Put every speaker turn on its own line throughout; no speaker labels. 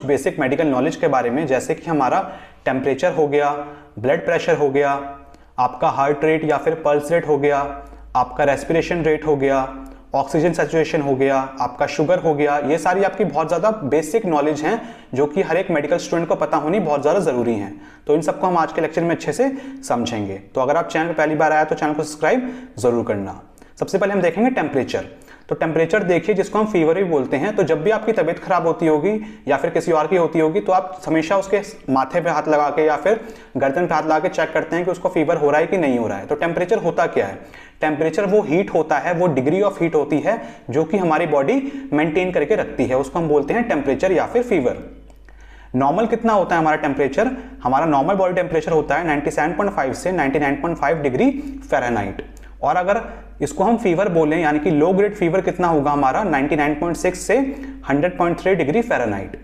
Basic medical knowledge के बारे में, जैसे कि हमारा टेम्परेचर हो गया, ब्लड प्रेशर हो गया, आपका हार्ट रेट या फिर पल्स रेट हो गया, आपका रेस्पिरेशन रेट हो गया, ऑक्सीजन सैचुरेशन हो गया, आपका शुगर हो गया। ये सारी आपकी बहुत ज़्यादा बेसिक नॉलेज हैं जो कि हर एक मेडिकल स्टूडेंट को पता होनी बहुत ज़्यादा ज़रूरी है। तो इन सबको हम आज के लेक्चर में अच्छे से समझेंगे। तो अगर आप चैनल पर पहली बार आया तो चैनल को सब्सक्राइब जरूर करना। सबसे पहले हम देखेंगे टेम्परेचर। तो टेम्परेचर देखिए, जिसको हम फीवर भी बोलते हैं। तो जब भी आपकी तबीयत खराब होती होगी या फिर किसी और की होती होगी तो आप हमेशा उसके माथे पे हाथ लगा के या फिर गर्दन पे हाथ लगा के चेक करते हैं कि उसको फीवर हो रहा है कि नहीं हो रहा है। तो टेम्परेचर होता क्या है? टेम्परेचर वो हीट होता है, वो डिग्री ऑफ हीट होती है जो कि हमारी बॉडी मेंटेन करके रखती है, उसको हम बोलते हैं टेम्परेचर या फिर फीवर। नॉर्मल कितना होता है हमारा टेम्परेचर? हमारा नॉर्मल बॉडी टेम्परेचर होता है 97.5 से 99.5 डिग्री फ़ारेनहाइट। और अगर इसको हम फीवर बोलें यानी कि लो ग्रेड फीवर कितना होगा हमारा? 99.6 से 100.3 degree Fahrenheit.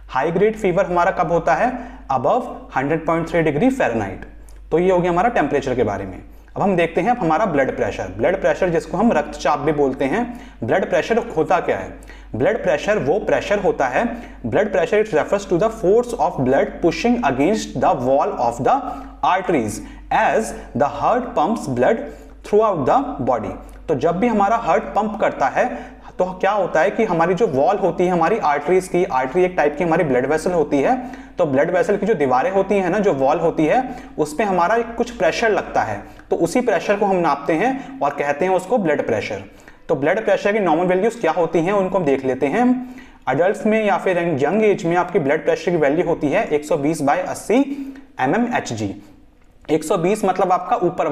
High grade fever हमारा कब होता है? Above 100.3 degree Fahrenheit. तो ये हो गया हमारा टेम्परेचर के बारे में। अब हम देखते हैं हमारा ब्लड प्रेशर। ब्लड प्रेशर जिसको हम रक्तचाप भी बोलते हैं। ब्लड प्रेशर होता क्या है? ब्लड प्रेशर वो प्रेशर होता है, blood pressure it refers to the force of blood pushing against the wall of the arteries as the heart pumps blood throughout the body. तो जब भी हमारा हार्ट पंप करता है तो क्या होता है कि हमारी जो वॉल होती है हमारी आर्टरीज की, आर्टरी एक टाइप की हमारी ब्लड वेसल होती है, तो ब्लड वेसल की जो दीवारें होती है ना, जो वॉल होती है, उस पे हमारा कुछ प्रेशर लगता है। तो उसी प्रेशर को हम नापते हैं और कहते हैं उसको ब्लड प्रेशर। तो ब्लड प्रेशर की नॉर्मल वैल्यूज क्या होती हैं उनको हम देख लेते हैं। अडल्ट में या फिर यंग एज में आपकी ब्लड प्रेशर की वैल्यू होती है 120/80 mmHg। 120 मतलब आपका ऊपर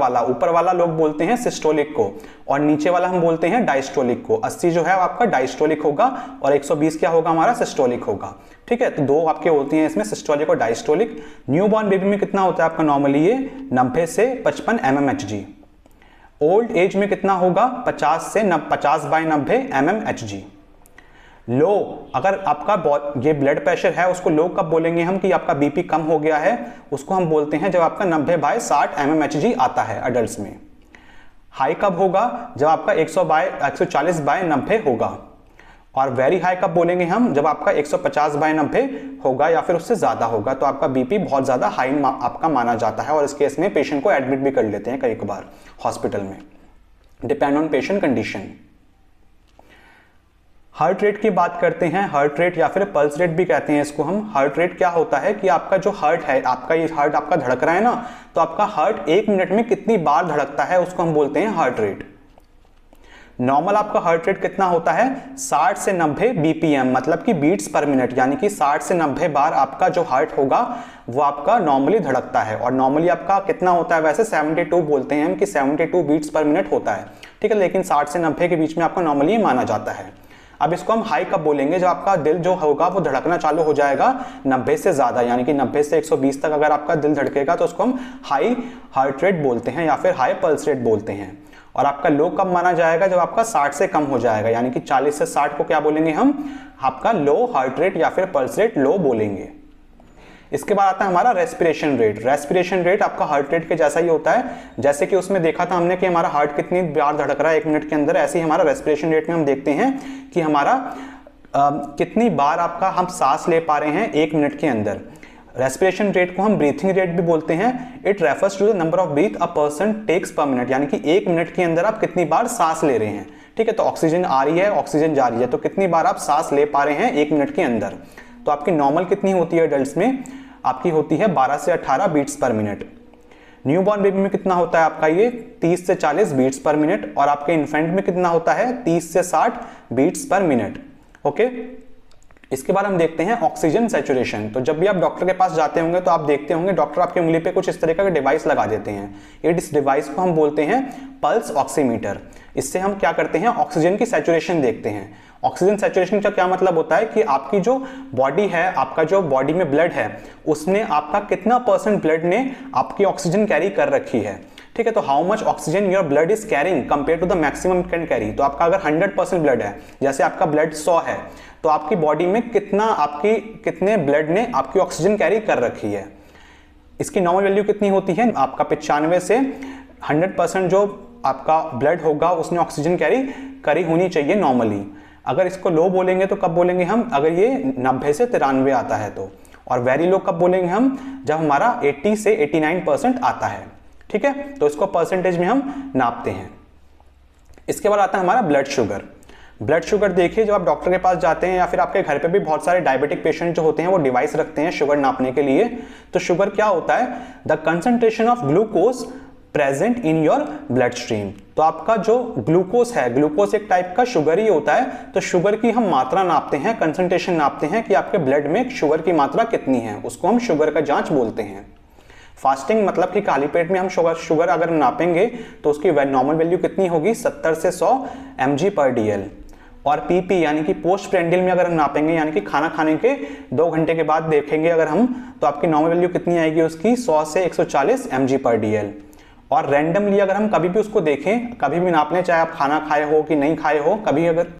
वाला लोग बोलते हैं सिस्टोलिक को, और न्नीचे वाला हम बोलते हैं डायस्टोलिक को। 80 जो है आपका डायस्टोलिक होगा और 120 क्या होगा हमारा? सिस्टोलिक होगा। ठीक है, तो दो आपके होती हैं इसमें, सिस्टोलिक और डायस्टोलिक। न्यूबॉर्न बेबी में कितना होता है आपका नॉर्मली? ये 90 से 55 mmHg। ओल्ड एज में कितना होगा? 50/90 mmHg। लो, अगर आपका ये ब्लड प्रेशर है उसको लो कब बोलेंगे हम कि आपका बीपी कम हो गया है? उसको हम बोलते हैं जब आपका 90/60 mmHg आता है अडल्ट्स में। हाई कब होगा? जब आपका 140/90 होगा। और वेरी हाई कब बोलेंगे हम? जब आपका 150/90 होगा या फिर उससे ज्यादा होगा। तो आपका बीपी बहुत ज्यादा हाई आपका माना जाता है और इस केस में पेशेंट को एडमिट भी कर लेते हैं कई बार हॉस्पिटल में, depend on patient condition. Heart rate की बात करते हैं। हार्ट रेट या फिर पल्स रेट भी कहते हैं इसको हम। हार्ट रेट क्या होता है कि आपका जो हार्ट है, आपका ये हार्ट आपका धड़क रहा है ना, तो आपका हार्ट 1 मिनट में कितनी बार धड़कता है उसको हम बोलते हैं हार्ट रेट। नॉर्मल आपका हार्ट रेट कितना होता है? 60 से 90 BPM, मतलब कि बीट्स पर मिनट, यानी कि 60 से 90 बार आपका जो हार्ट होगा वो आपका नॉर्मली धड़कता है। और नॉर्मली आपका कितना होता है? वैसे 72 बोलते हैं हम कि 72 बीट्स पर मिनट होता है। ठीक है, लेकिन 60 से 90 के बीच में आपका नॉर्मली माना जाता है। अब इसको हम हाई कब बोलेंगे? जब आपका दिल जो होगा वो धड़कना चालू हो जाएगा 90 से ज्यादा, यानी कि 90 से 120 तक अगर आपका दिल धड़केगा तो उसको हम हाई हार्ट रेट बोलते हैं या फिर हाई पल्स रेट बोलते हैं। और आपका लो कब माना जाएगा? जब आपका 60 से कम हो जाएगा, यानी कि 40 से 60 को क्या बोलेंगे हम? आपका लो हार्ट रेट या फिर पल्स रेट लो बोलेंगे। इसके बाद आता है हमारा रेस्पिरेशन रेट। रेस्पिरेशन रेट आपका हार्ट रेट के जैसा ही होता है, जैसे कि उसमें देखा था हमने कि हमारा हार्ट कितनी बार धड़क रहा है 1 मिनट के अंदर, ऐसे ही हमारा रेस्पिरेशन रेट में हम देखते हैं कि हमारा कितनी बार आपका हम सांस ले पा रहे हैं 1 मिनट के अंदर। रेस्पिरेशन रेट को हम ब्रीथिंग रेट भी बोलते हैं। It refers to the number of breath a person takes per minute, यानी कि 1 मिनट के अंदर आप कितनी बार सांस ले रहे हैं। ठीक है, तो ऑक्सीजन आ रही है, ऑक्सीजन जा रही है, तो कितनी बार आप सांस ले पा रहे हैं 1 मिनट के अंदर। तो आपकी नॉर्मल कितनी होती है अडल्ट्स में? आपकी होती है 12 से 18 बीट्स पर मिनट। न्यूबॉर्न बेबी में कितना होता है आपका? ये 30 से 40 बीट्स पर मिनट। और आपके इन्फेंट में कितना होता है? 30 से 60 बीट्स पर मिनट। ओके, इसके बाद हम देखते हैं ऑक्सीजन सैचुरेशन। तो जब भी आप डॉक्टर के पास जाते होंगे तो आप देखते होंगे डॉक्टर आपकी उंगली पे कुछ इस तरह का डिवाइस लगा देते हैं। इस डिवाइस को हम बोलते हैं पल्स ऑक्सीमीटर। इससे हम क्या करते हैं? ऑक्सीजन की सैचुरेशन देखते हैं। ऑक्सीजन सैचुरेशन का क्या मतलब होता है कि आपकी जो बॉडी है, आपका जो बॉडी में ब्लड है, उसने आपका कितना % ब्लड ने आपकी ऑक्सीजन कैरी कर रखी है। ठीक है, तो how much oxygen your blood is carrying compare to the maximum can carry. तो आपका अगर 100% ब्लड है, जैसे आपका ब्लड 100 है, तो आपकी बॉडी में कितने ब्लड ने आपकी ऑक्सीजन कैरी कर रखी है। इसकी नॉर्मल वैल्यू कितनी होती है? आपका 95 से 100% जो आपका ब्लड होगा उसने ऑक्सीजन कैरी करी होनी चाहिए नॉर्मली। अगर इसको लो बोलेंगे तो कब बोलेंगे हम, अगर ये 90 से 93 आता है तो, और वेरी लो कब बोलेंगे हम, जब हमारा 80 से 89% आता है। ठीक है, तो इसको परसेंटेज में हम नापते हैं। इसके बाद आता है हमारा ब्लड शुगर। ब्लड शुगर देखिए, जब आप डॉक्टर के पास जाते हैं या फिर आपके घर पे भी बहुत सारे डायबिटिक पेशेंट जो होते हैं वो डिवाइस रखते हैं शुगर नापने के लिए। तो शुगर क्या होता है, the concentration of glucose present in your blood stream. तो आपका जो ग्लूकोज है, ग्लूकोज एक टाइप का शुगर ही होता है, तो शुगर की हम मात्रा नापते हैं, कंसंट्रेशन नापते हैं कि आपके ब्लड में शुगर की मात्रा कितनी है, उसको हम शुगर का जांच बोलते हैं। फास्टिंग मतलब कि खाली पेट में हम शुगर अगर नापेंगे तो उसकी नॉर्मल वैल्यू कितनी होगी, 70 से 100 mg/dl। और पीपी यानी कि पोस्ट प्रेंडियल में अगर हम नापेंगे, यानी कि खाना खाने के 2 घंटे के बाद देखेंगे अगर हम, तो आपकी नॉर्मल वैल्यू कितनी आएगी उसकी, 100 से 140 mg/dl। और रैंडमली अगर हम कभी भी उसको देखें, कभी भी नाप लें, चाहे आप खाना खाए हो कि नहीं खाए हो, कभी अगर